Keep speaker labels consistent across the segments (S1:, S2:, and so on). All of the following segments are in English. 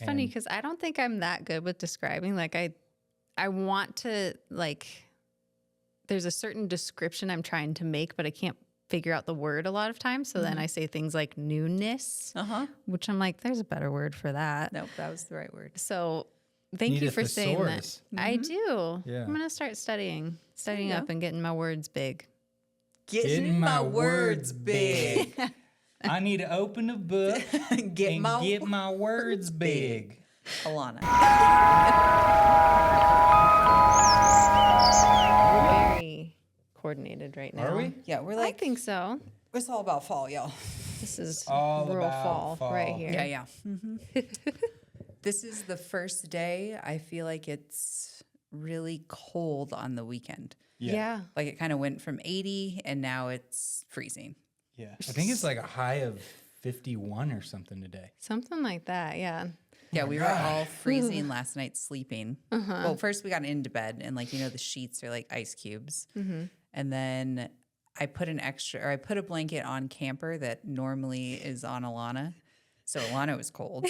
S1: funny because I don't think I'm that good with describing. Like I want to there's a certain description I'm trying to make, but I can't figure out the word a lot of times. So then I say things like newness, which I'm like, there's a better word for that.
S2: Nope, that was the right word.
S1: So thank you for saying that.
S3: Thesaurus.
S1: I do.
S3: Yeah.
S1: I'm going to start studying up and getting my words big.
S2: Getting my words big.
S3: I need to open a book and get my words big.
S2: Alana.
S1: We're very coordinated right now.
S3: Are we?
S2: Yeah, we're
S1: I
S2: like,
S1: think so.
S2: it's all about fall, y'all.
S1: This is
S3: All
S1: real
S3: about fall.
S1: right here.
S2: Yeah. This is the first day I feel like it's really cold on the weekend.
S1: Yeah.
S2: Like it kind of went from 80 and now it's freezing.
S3: Yeah. I think it's like a high of 51 or something today.
S1: Something like that. Yeah.
S2: Yeah, we were all freezing last night sleeping. Well, first we got into bed and the sheets are like ice cubes. And then I put a blanket on Camper that normally is on Alana. So Alana was cold.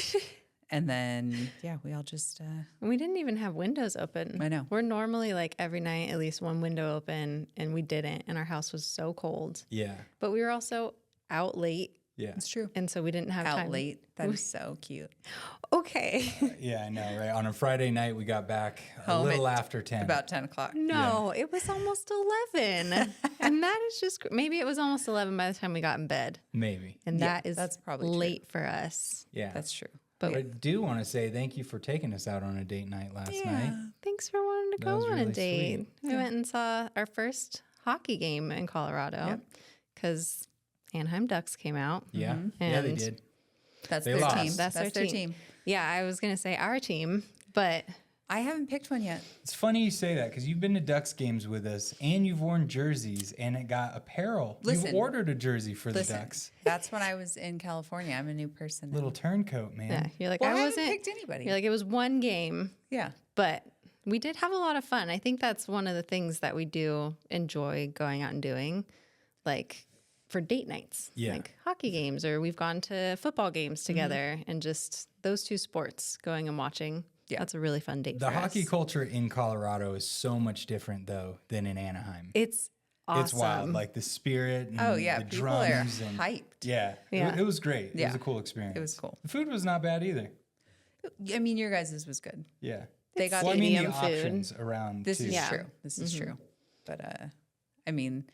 S2: And then, we all just...
S1: We didn't even have windows open.
S2: I know.
S1: We're normally every night at least one window open, and we didn't. And our house was so cold.
S3: Yeah.
S1: But we were also out late.
S3: Yeah.
S2: It's true.
S1: And so we didn't have
S2: Out
S1: time.
S2: late. That is so cute.
S1: Okay.
S3: Yeah, I know, right? On a Friday night, we got back
S2: Home
S3: a little
S2: at
S3: after 10.
S2: About 10 o'clock.
S1: No, it was almost 11. And that is just, maybe it was almost 11 by the time we got in bed.
S3: Maybe.
S1: And
S2: Yeah,
S1: that's
S2: that's probably true.
S1: late for us.
S3: Yeah.
S2: That's true.
S3: But I do want to say thank you for taking us out on a date night last night.
S1: Thanks for wanting to
S3: That
S1: go
S3: was
S1: on a
S3: really
S1: date.
S3: sweet.
S1: We went and saw our first hockey game in Colorado because Anaheim Ducks came out.
S3: Yeah. Yeah, they
S1: And
S3: did.
S2: That's
S3: They
S2: their
S3: lost.
S2: team.
S1: That's
S2: their team.
S1: Yeah, I was going to say our team, but
S2: I haven't picked one yet.
S3: It's funny you say that because you've been to Ducks games with us and you've worn jerseys and it got apparel.
S2: Listen.
S3: You've ordered a jersey for the
S2: Listen,
S3: Ducks.
S2: that's when I was in California. I'm a new person now.
S3: Little turncoat, man.
S1: yeah, you're like,
S2: Well, I
S1: I
S2: haven't
S1: wasn't.
S2: picked anybody.
S1: You're like, it was one game,
S2: Yeah.
S1: but we did have a lot of fun. I think that's one of the things that we do enjoy going out and doing, like for date nights,
S3: Yeah.
S1: like hockey games, or we've gone to football games together and just those two sports going and watching.
S2: Yeah.
S1: That's a really fun date
S3: The
S1: for
S3: hockey
S1: us.
S3: culture in Colorado is so much different, though, than in Anaheim.
S1: It's awesome.
S3: It's wild. Like the spirit and
S2: Oh, yeah.
S3: the
S2: People
S3: drums.
S2: are
S3: and
S2: hyped.
S3: Yeah.
S1: Yeah.
S3: It was great. It
S2: Yeah.
S3: was a cool experience.
S2: It was cool.
S3: The food was not bad either.
S2: I mean, your guys' was good.
S3: Yeah.
S2: They got
S3: Well, I mean, the
S1: stadium food.
S3: options around,
S2: This
S3: too.
S2: is
S1: Yeah.
S2: true. This is true. But I mean,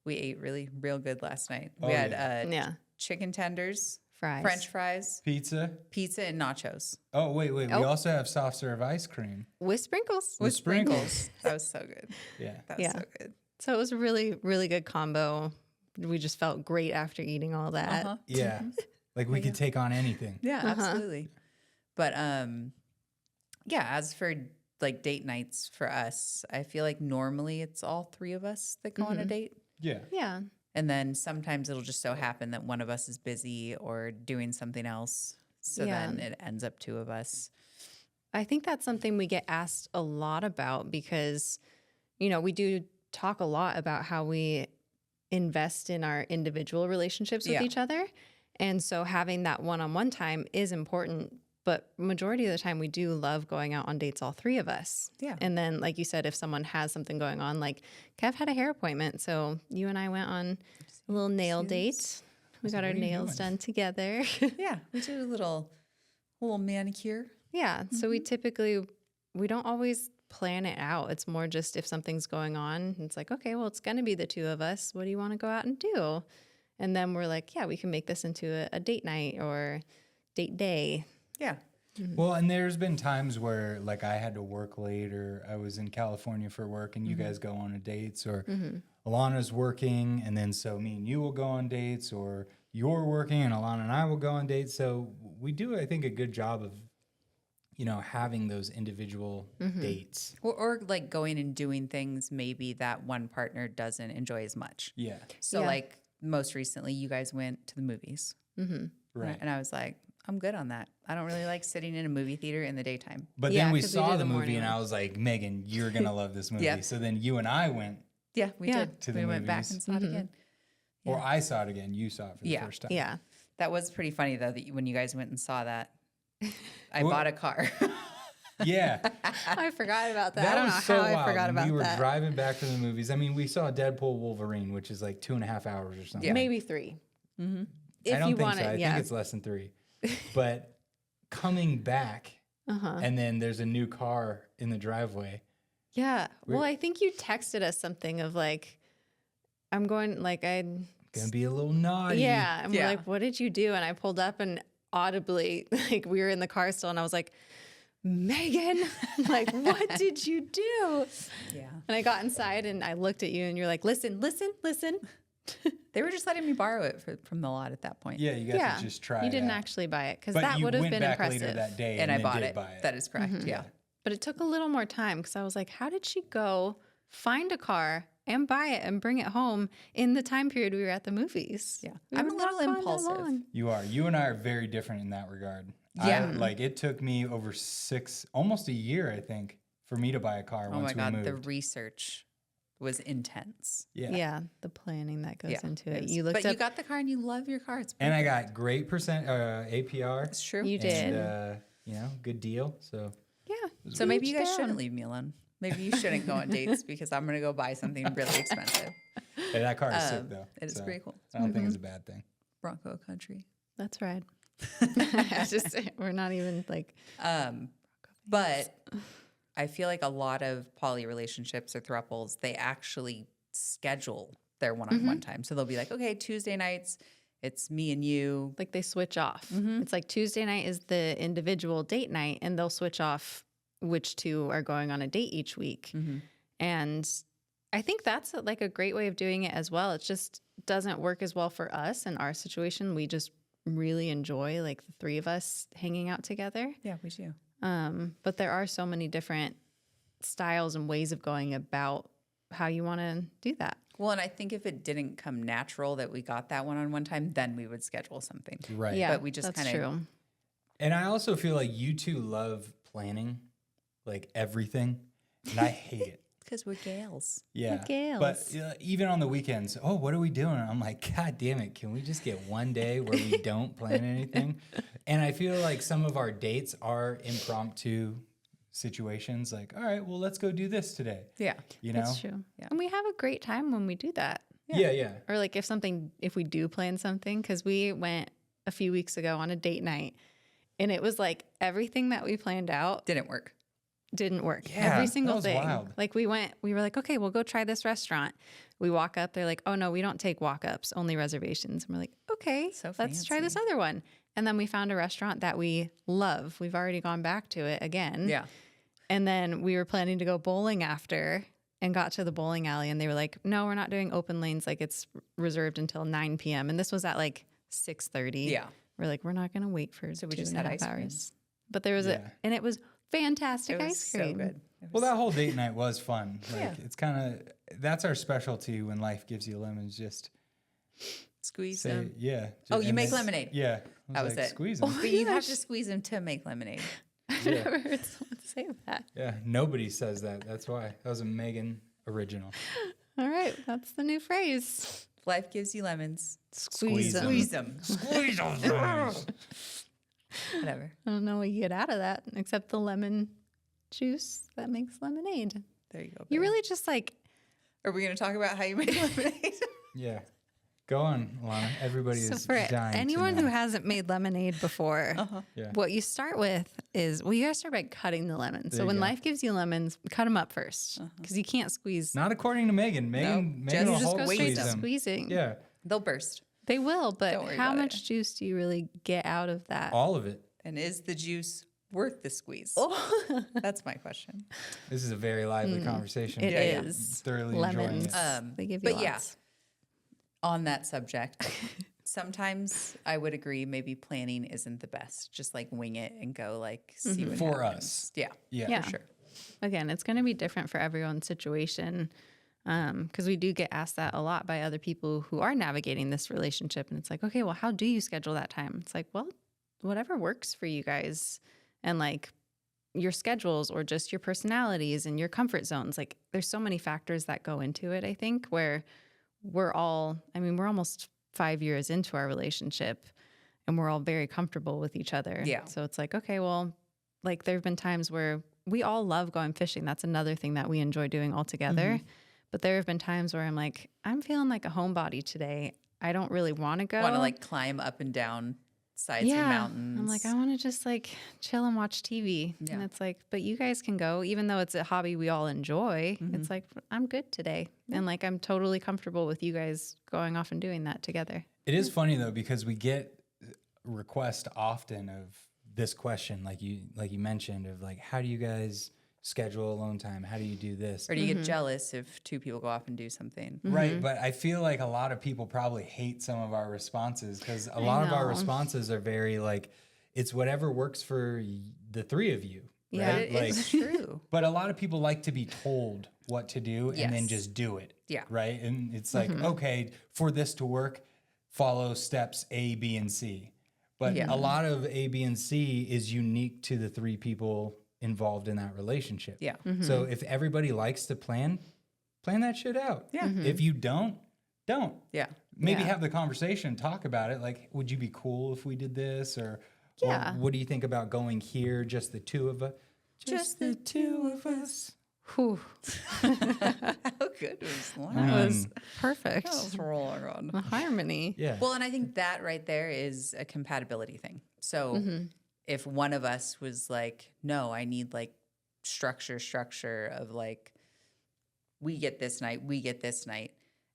S2: we ate real good last night.
S3: Oh,
S2: We had
S1: Yeah.
S2: chicken tenders,
S1: Fries.
S2: French fries,
S3: Pizza.
S2: pizza, and nachos
S3: Oh, wait. We
S1: Oh.
S3: also have soft serve ice cream.
S1: With sprinkles.
S3: With sprinkles.
S2: That was so good.
S3: Yeah.
S2: That was
S1: Yeah.
S2: so good.
S1: So it was a really, really good combo. We just felt great after eating all that.
S2: Uh-huh.
S3: Yeah. Like we could take on anything.
S2: Yeah, absolutely. But yeah, as for like date nights for us, I feel like normally it's all three of us that go on a date.
S3: Yeah.
S1: Yeah.
S2: And then sometimes it'll just so happen that one of us is busy or doing something else. So
S1: Yeah.
S2: then it ends up two of us.
S1: I think that's something we get asked a lot about because, we do talk a lot about how we invest in our individual relationships with
S2: Yeah.
S1: each other. And so having that one-on-one time is important. But majority of the time, we do love going out on dates, all three of us.
S2: Yeah.
S1: And then, like you said, if someone has something going on, like Kev had a hair appointment. So you and I went on a little nail date. We got our
S3: what are you
S1: nails
S3: doing?
S1: done together.
S2: Yeah, we did a little manicure.
S1: Yeah. So we don't always plan it out. It's more just if something's going on, it's like, okay, well, it's going to be the two of us. What do you want to go out and do? And then we're like, yeah, we can make this into a date night or date day.
S2: Yeah.
S3: Well, and there's been times where like I had to work late or I was in California for work and you guys go on a dates or Alana's working and then so me and you will go on dates or you're working and Alana and I will go on dates. So we do, I think, a good job of, having those individual dates.
S2: Or like going and doing things maybe that one partner doesn't enjoy as much.
S3: Yeah.
S2: So
S1: Yeah.
S2: like most recently, you guys went to the movies.
S3: Right.
S2: And I was like, I'm good on that. I don't really like sitting in a movie theater in the daytime.
S3: But
S1: Yeah,
S3: then we
S1: 'cause we
S3: saw
S1: did
S3: the
S1: the
S3: movie
S1: morning
S3: and
S1: one.
S3: I was like, Megan, you're going to love this movie.
S2: Yeah.
S3: So then you and I went,
S2: Yeah, we
S1: Yeah.
S2: did.
S3: To the
S2: We went back
S3: movies.
S2: and saw it again.
S3: or I saw it again. You saw it for the
S2: Yeah.
S3: first time.
S1: Yeah.
S2: That was pretty funny though, that when you guys went and saw that. I bought a car.
S3: Yeah.
S1: I forgot about that.
S3: That
S1: I don't
S3: was
S1: know
S3: so
S1: how
S3: wild.
S1: I forgot about
S3: we were
S1: that.
S3: driving back from the movies. I mean, we saw Deadpool Wolverine, which is like 2.5 hours or something.
S2: Yeah.
S1: Maybe 3.
S3: I
S1: If
S3: don't
S1: you
S3: think
S1: want
S3: so.
S1: it,
S3: I
S1: yeah.
S3: think it's less than 3. But coming back, and then there's a new car in the driveway.
S1: Yeah. Well, I think you texted us something of like, I'm going, like,
S3: Gonna be a little naughty.
S1: yeah. And we're
S2: Yeah.
S1: like, what did you do? And I pulled up and audibly, like, we were in the car still, and I was like, Megan, like, what did you do?
S2: Yeah.
S1: And I got inside and I looked at you and you're like, listen.
S2: They were just letting me borrow it from the lot at that point.
S3: Yeah, you got to just try
S1: You
S3: it
S1: didn't
S3: out.
S1: actually buy it because
S3: But
S1: that
S3: you
S1: would have
S3: went
S1: been
S3: back
S1: impressive.
S3: later that day
S2: And I
S3: then
S2: bought
S3: did
S2: it.
S3: buy it.
S2: That is correct. Yeah.
S1: But it took a little more time because I was like, how did she go find a car and buy it and bring it home in the time period we were at the movies?
S2: Yeah.
S1: We
S2: I'm
S1: were
S2: a little
S1: not gone that
S2: impulsive.
S1: long.
S3: You are. You and I are very different in that regard.
S2: Yeah.
S3: Like it took me over almost a year, I think, for me to buy a car
S2: Oh
S3: once
S2: my God.
S3: we moved.
S2: The research was intense.
S1: Yeah. The planning that goes into it.
S2: was-
S1: You looked
S2: but
S1: up.
S2: you got the car and you love your car. It's
S3: And I got great APR.
S2: It's true.
S1: You did.
S3: And, good deal. So
S1: yeah.
S2: So maybe you guys
S1: Reach
S2: shouldn't
S1: down.
S2: leave me alone. Maybe you shouldn't go on dates because I'm going to go buy something really expensive.
S3: hey, that car is sick though.
S2: It is
S3: So
S2: pretty cool.
S3: I don't think it's a bad thing.
S2: Bronco country.
S1: That's right. We're not even like,
S2: But I feel like a lot of poly relationships or thruples, they actually schedule their one-on-one time. So they'll be like, okay, Tuesday nights, it's me and you.
S1: they switch off. It's like Tuesday night is the individual date night and they'll switch off which two are going on a date each week. And I think that's like a great way of doing it as well. It just doesn't work as well for us in our situation. We just really enjoy like the 3 of us hanging out together.
S2: Yeah, we do.
S1: But there are so many different styles and ways of going about how you want to do that.
S2: Well, and I think if it didn't come natural that we got that one-on-one time, then we would schedule something.
S3: Right.
S1: Yeah,
S2: But we just
S1: that's
S2: kinda-
S1: true.
S3: And I also feel like you two love planning, like everything, and I hate it.
S2: Because we're gals.
S3: Yeah.
S1: gals.
S3: But even on the weekends, oh, what are we doing? I'm like, God damn it. Can we just get one day where we don't plan anything? And I feel like some of our dates are impromptu situations. Like, all right, well, let's go do this today.
S2: Yeah.
S3: You know?
S1: That's true.
S2: Yeah.
S1: And we have a great time when we do that.
S3: Yeah.
S1: Or like if we do plan something, because we went a few weeks ago on a date night and it was like everything that we planned out
S2: Didn't work.
S1: didn't work.
S3: Yeah,
S1: Every
S3: that
S1: single
S3: was
S1: thing.
S3: wild.
S1: Like we were like, okay, we'll go try this restaurant. We walk up, they're like, oh no, we don't take walk-ups, only reservations. And we're like, okay,
S2: So
S1: let's try this
S2: fancy.
S1: other one. And then we found a restaurant that we love. We've already gone back to it again.
S2: Yeah.
S1: And then we were planning to go bowling after and got to the bowling alley and they were like, no, we're not doing open lanes. Like it's reserved until 9 p.m. And this was at like 6:30.
S2: Yeah.
S1: We're like, we're not going to wait for
S2: So we
S1: 2.5
S2: just had ice cream.
S1: hours. But there was
S3: Yeah.
S1: and it was fantastic
S2: It was
S1: ice cream.
S2: so good. It
S3: Well,
S2: was-
S3: that whole date night was fun. Like,
S2: Yeah.
S3: it's kind of, that's our specialty when life gives you lemons. Just
S2: squeeze
S3: say,
S2: them.
S3: yeah.
S2: Oh, you
S3: and
S2: make
S3: it's-
S2: lemonade.
S3: Yeah.
S2: That was
S3: like,
S2: it.
S3: Squeeze them.
S2: But you have to squeeze them to make lemonade.
S1: I've
S3: Yeah.
S1: never heard someone say that.
S3: Yeah. Nobody says that. That's why. That was a Megan original.
S1: All right. That's the new phrase.
S2: Life gives you lemons.
S3: Squeeze them.
S2: Squeeze them.
S3: Squeeze those lemons.
S2: Whatever.
S1: I don't know what you get out of that except the lemon juice that makes lemonade.
S2: There you go.
S1: You
S2: babe.
S1: really just like,
S2: Are we going to talk about how you make lemonade?
S3: Yeah. Go on, Alana. Everybody
S1: so
S3: is
S1: for
S3: dying
S1: anyone
S3: to
S1: who
S3: know.
S1: hasn't made lemonade before,
S3: Yeah.
S1: what you start with is, well, you gotta start by cutting the lemons.
S3: There
S1: So
S3: you
S1: when
S3: go.
S1: life gives you lemons, cut them up first because you can't squeeze.
S3: Not according to Megan. Megan
S2: just-
S3: will
S1: you just
S3: whole
S1: go straight
S3: squeeze
S1: to
S3: them.
S1: squeezing.
S3: Yeah.
S2: They'll burst.
S1: They will, but
S2: Don't worry
S1: how
S2: about
S1: much juice do you really get out of that?
S3: All of it.
S2: And is the juice worth the squeeze? That's my question.
S3: This is a very lively conversation.
S1: It
S2: Yeah, yeah.
S1: is.
S3: Thoroughly
S1: Lemons.
S3: enjoying it.
S1: They give you
S2: But yeah,
S1: lots.
S2: on that subject, sometimes I would agree maybe planning isn't the best. Just like wing it and go like see what
S3: For
S2: happens.
S3: us.
S2: Yeah.
S3: Yeah.
S1: Yeah.
S2: For sure.
S1: Again, it's going to be different for everyone's situation because we do get asked that a lot by other people who are navigating this relationship. And it's like, okay, well, how do you schedule that time? It's like, well, whatever works for you guys and like your schedules or just your personalities and your comfort zones. Like there's so many factors that go into it, I think, where we're almost 5 years into our relationship and we're all very comfortable with each other.
S2: Yeah.
S1: So it's like, okay, well, like there've been times where we all love going fishing. That's another thing that we enjoy doing all together. But there have been times where I'm like, I'm feeling like a homebody today. I don't really want to go.
S2: Want to like climb up and down sides of mountains.
S1: I'm like, I want to just like chill and watch TV.
S2: Yeah.
S1: And it's like, but you guys can go, even though it's a hobby we all enjoy. It's like, I'm good today. And like, I'm totally comfortable with you guys going off and doing that together.
S3: It is funny though, because we get requests often of this question, like you mentioned, of like, how do you guys schedule alone time? How do you do this?
S2: Or do you get jealous if two people go off and do something?
S3: Right. But I feel like a lot of people probably hate some of our responses, because a lot of our responses are very like, it's whatever works for the three of you.
S1: Yeah.
S3: Right?
S2: It's true.
S3: But a lot of people like to be told what to do and then
S2: Yes.
S3: just do it.
S2: Yeah.
S3: Right. And it's like, okay, for this to work, follow steps A, B, and C. But a lot of A, B, and C is unique to the three people involved in that relationship.
S2: Yeah.
S3: So if everybody likes to plan that shit out.
S2: Yeah.
S3: If you don't.
S2: Yeah.
S3: Maybe
S1: Yeah.
S3: have the conversation, talk about it. Like, would you be cool if we did this? Or what do you think about going here, just the two of us? Just the two of us.
S1: Whew.
S2: How good was that?
S1: That was perfect.
S2: Let's roll around.
S1: The harmony.
S3: Yeah.
S2: Well, and I think that right there is a compatibility thing. So if one of us was like, no, I need like structure of like, we get this night,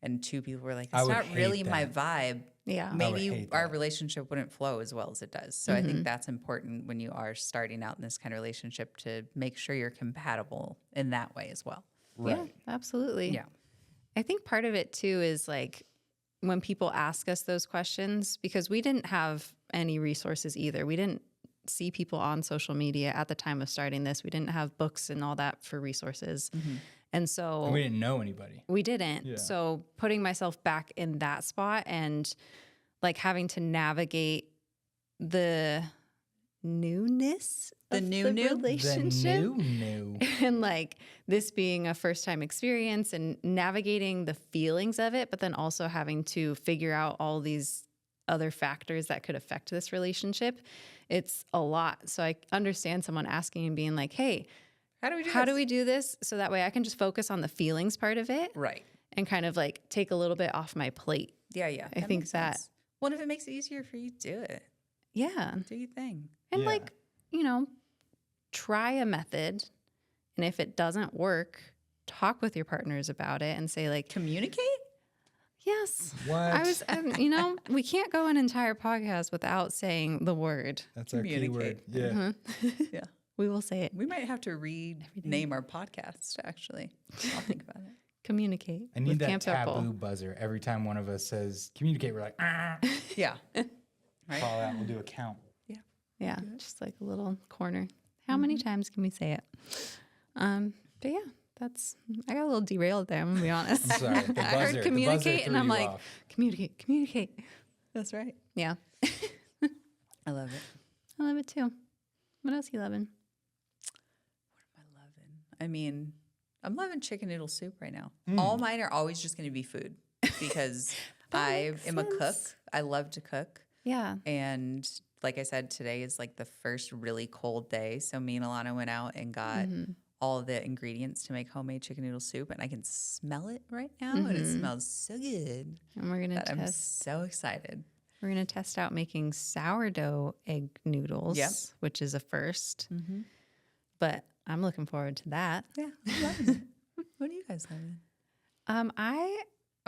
S2: and two people were like,
S3: I
S2: it's
S3: would
S2: not
S3: hate
S2: really my
S3: that.
S2: vibe.
S1: Yeah.
S2: Maybe
S3: hate
S2: our
S3: that.
S2: relationship wouldn't flow as well as it does. So I think that's important when you are starting out in this kind of relationship, to make sure you're compatible in that way as well.
S3: Right.
S1: Yeah, absolutely.
S2: Yeah.
S1: I think part of it too is like when people ask us those questions, because we didn't have any resources either. We didn't see people on social media at the time of starting this. We didn't have books and all that for resources. And so
S3: And we didn't know anybody.
S1: we didn't.
S3: Yeah.
S1: So putting myself back in that spot and like having to navigate the newness
S2: The
S1: of
S2: new.
S1: the
S2: The
S1: relationship.
S3: The new.
S1: And like this being a first time experience and navigating the feelings of it, but then also having to figure out all these other factors that could affect this relationship. It's a lot. So I understand someone asking and being like, hey,
S2: How do we do
S1: how
S2: this?
S1: do we do this? So that way I can just focus on the feelings part of it
S2: Right.
S1: and kind of like take a little bit off my plate.
S2: Yeah, yeah.
S1: I think
S2: makes
S1: that-
S2: sense. Well, if it makes it easier for you, do it.
S1: Yeah.
S2: Do your thing.
S1: And
S3: Yeah.
S1: like, you know, try a method. And if it doesn't work, talk with your partners about it and say like,
S2: Communicate?
S1: yes.
S3: What?
S1: You know, we can't go an entire podcast without saying the word.
S3: That's our key word.
S2: Communicate.
S3: Yeah.
S2: Yeah.
S1: We will say it.
S2: We might have to rename our podcast, actually. I'll think about it.
S1: Communicate.
S3: I need
S1: with
S3: that
S1: Camp
S3: taboo
S1: Throuple.
S3: buzzer. Every time one of us says communicate, we're like,
S2: Yeah. Right?
S3: call out. We'll do a count.
S1: Yeah, just like a little corner. How many times can we say it? But yeah, I got a little derailed there. I'm gonna be honest.
S3: I'm sorry. The
S1: I
S3: buzzer,
S1: heard communicate, and I'm
S3: threw you
S1: like,
S3: off.
S1: communicate.
S2: That's right.
S1: Yeah,
S2: I love it.
S1: I love it too. What else you loving?
S2: I love it. I mean, I'm loving chicken noodle soup right now. All mine are always just going to be food because I
S1: makes
S2: am a cook.
S1: sense.
S2: I love to cook.
S1: Yeah,
S2: And like I said, today is like the first really cold day. So me and Alana went out and got all of the ingredients to make homemade chicken noodle soup. And I can smell it right now. And it smells so good
S1: and we're gonna
S2: that I'm
S1: test.
S2: so excited.
S1: We're gonna test out making sourdough egg noodles,
S2: Yep.
S1: which is a 1st. But I'm looking forward to that.
S2: Yeah, I'm loving it. What are you guys loving?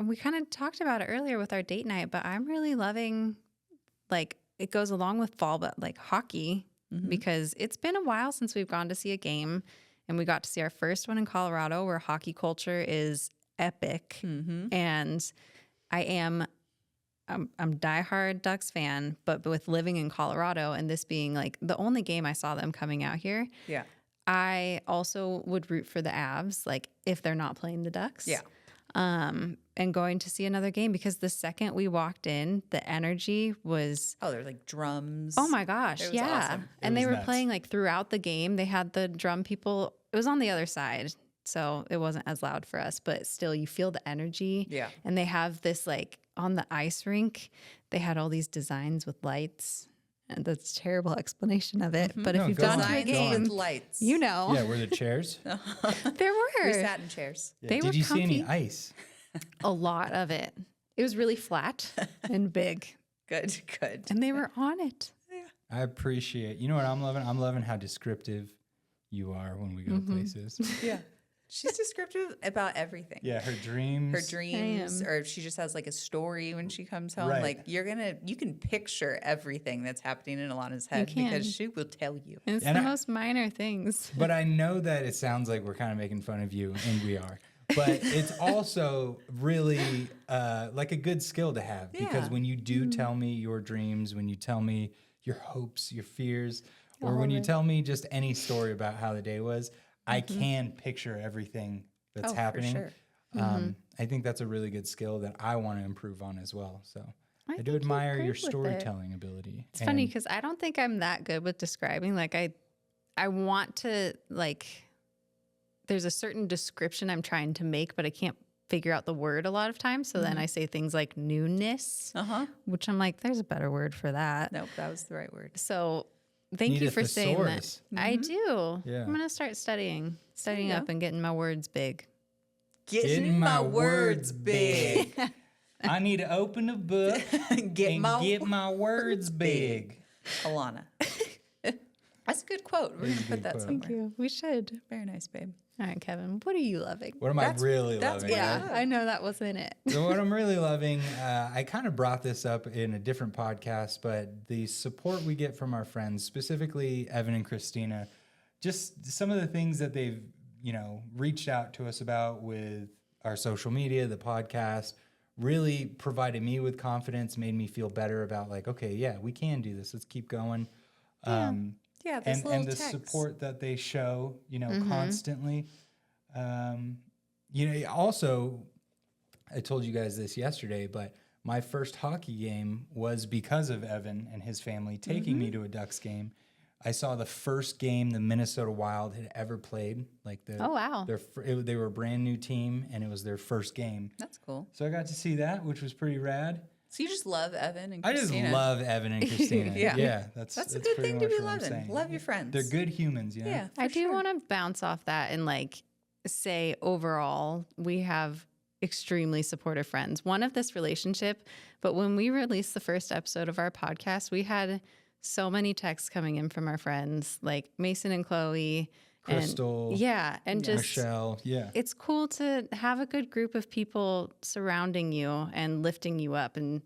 S1: We kind of talked about it earlier with our date night, but I'm really loving, like, it goes along with fall, but like hockey, because it's been a while since we've gone to see a game, and we got to see our first one in Colorado, where hockey culture is epic. And I'm diehard Ducks fan, but with living in Colorado and this being like the only game I saw them coming out here,
S2: Yeah.
S1: I also would root for the Avs, like if they're not playing the Ducks.
S2: Yeah.
S1: And going to see another game, because the second we walked in, the energy was,
S2: Oh, they're like drums.
S1: oh my gosh,
S2: It was
S1: yeah.
S2: awesome.
S1: And
S3: It
S1: they
S3: was
S1: were
S3: nuts.
S1: playing like throughout the game. They had the drum people. It was on the other side, so it wasn't as loud for us, but still you feel the energy.
S2: Yeah.
S1: And they have this like on the ice rink, they had all these designs with lights. And that's a terrible explanation of it. But
S3: No,
S1: if you've
S3: go
S1: gone
S3: on,
S1: to a
S3: go on.
S1: game,
S2: with lights.
S1: you know,
S3: Yeah, were the chairs?
S1: there were.
S2: We sat in chairs.
S3: Yeah.
S1: They
S3: Did
S1: were
S3: you see any
S1: comfy.
S3: ice?
S1: A lot of it. It was really flat and big.
S2: Good.
S1: And they were on it.
S3: I appreciate. You know what I'm loving? I'm loving how descriptive you are when we go places.
S2: Yeah. She's descriptive about everything.
S3: Yeah, her dreams.
S2: Her dreams, or if she just has like a story when she comes home,
S3: Right.
S2: like you can picture everything that's happening in Alana's head
S1: can.
S2: because she will tell you.
S1: And it's
S3: And
S1: the
S3: I-
S1: most minor things.
S3: But I know that it sounds like we're kind of making fun of you, and we are. But it's also really like a good skill to have because
S2: Yeah.
S3: when you do tell me your dreams, when you tell me your hopes, your fears, or when you tell me just any story about how the day was, I can picture everything that's
S2: Oh,
S3: happening.
S2: for sure.
S3: I think that's a really good skill that I want to improve on as well. So I
S1: think
S3: do
S1: you're
S3: admire
S1: great
S3: your
S1: with it.
S3: storytelling ability.
S1: It's funny because I don't think I'm that good with describing. Like I want to like. There's a certain description I'm trying to make, but I can't figure out the word a lot of times. So then I say things like newness, which I'm like, there's a better word for that.
S2: Nope, that was the right word.
S1: So thank
S3: Need
S1: you
S3: a
S1: for saying that.
S3: thesaurus.
S1: I do.
S3: Yeah.
S1: I'm gonna start studying
S2: you
S1: up and getting my words big.
S2: Getting my words big.
S3: I need to open a book
S2: Get
S3: and
S2: my
S3: get my words big.
S2: Alana. That's a good quote. We're
S3: It is
S2: going
S3: a
S2: to put
S3: good
S2: that
S3: quote.
S2: somewhere.
S1: Thank you. We should.
S2: Very nice, babe.
S1: All right, Kevin. What are you loving?
S3: What am I really
S2: that's
S3: loving?
S2: what-
S1: Yeah, I know that wasn't it.
S3: So what I'm really loving, I kind of brought this up in a different podcast, but the support we get from our friends, specifically Evan and Christina, just some of the things that they've, reached out to us about with our social media, the podcast, really provided me with confidence, made me feel better about like, okay, yeah, we can do this. Let's keep going.
S2: Yeah, this
S3: And
S2: little
S3: the
S2: text.
S3: support that they show, constantly. Also, I told you guys this yesterday, but my first hockey game was because of Evan and his family taking me to a Ducks game. I saw the first game the Minnesota Wild had ever played.
S1: Oh, wow.
S3: They were a brand new team, and it was their first game.
S2: That's cool.
S3: So I got to see that, which was pretty rad.
S2: So you just love Evan and
S3: I just
S2: Christina.
S3: love Evan and Christina.
S2: Yeah.
S3: That's
S2: That's a
S3: pretty
S2: good thing to
S3: much
S2: be
S3: what I'm
S2: loving.
S3: saying.
S2: Love your friends.
S3: They're good humans,
S2: Yeah,
S1: I
S2: for
S1: do
S2: sure.
S1: want to bounce off that and like say overall, we have extremely supportive friends. One of this relationship, but when we released the first episode of our podcast, we had so many texts coming in from our friends like Mason and Chloe.
S3: Crystal,
S1: And just
S3: Michelle, yeah.
S1: it's cool to have a good group of people surrounding you and lifting you up and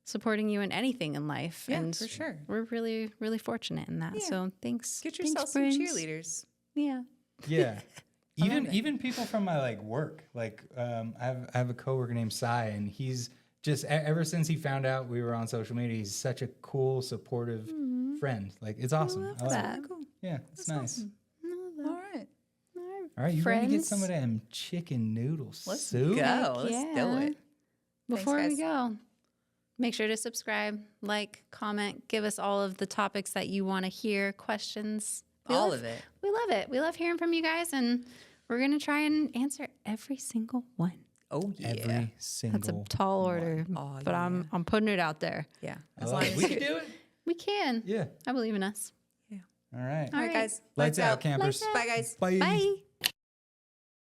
S1: supporting you in anything in life.
S2: Yeah,
S1: and
S2: for sure.
S1: We're really, really fortunate in that.
S2: Yeah.
S1: So thanks.
S2: Get
S1: Thanks,
S2: yourself some
S1: friends.
S2: cheerleaders.
S1: Yeah.
S3: Yeah.
S2: love it.
S3: Even people from my like work, like I have a coworker named Sai, and he's just ever since he found out we were on social media, he's such a cool, supportive friend. Like it's awesome.
S1: love
S3: I like
S1: that.
S3: it. Yeah, it's nice.
S2: Awesome. All right.
S3: All right, you ready to get
S1: Friends?
S3: some of them chicken noodle
S2: Let's
S3: soup?
S2: go. Let's do
S1: Yeah.
S2: it.
S1: Before we
S2: guys.
S1: go, make sure to subscribe, like, comment, give us all of the topics that you want to hear, questions.
S2: All of it.
S1: We love it. We love hearing from you guys, and we're going to try and answer every single one.
S2: Oh, yeah.
S3: Every single.
S1: That's a tall order,
S2: Oh,
S1: but I'm putting it out there.
S2: Yeah.
S3: I
S2: As
S3: love
S2: long
S3: it.
S2: as
S3: We
S2: you
S3: can do it.
S1: We can.
S3: Yeah.
S1: I believe in us.
S3: All right.
S2: All right, guys.
S3: Lights out, campers.
S2: Bye, guys.
S3: Bye.
S1: Bye.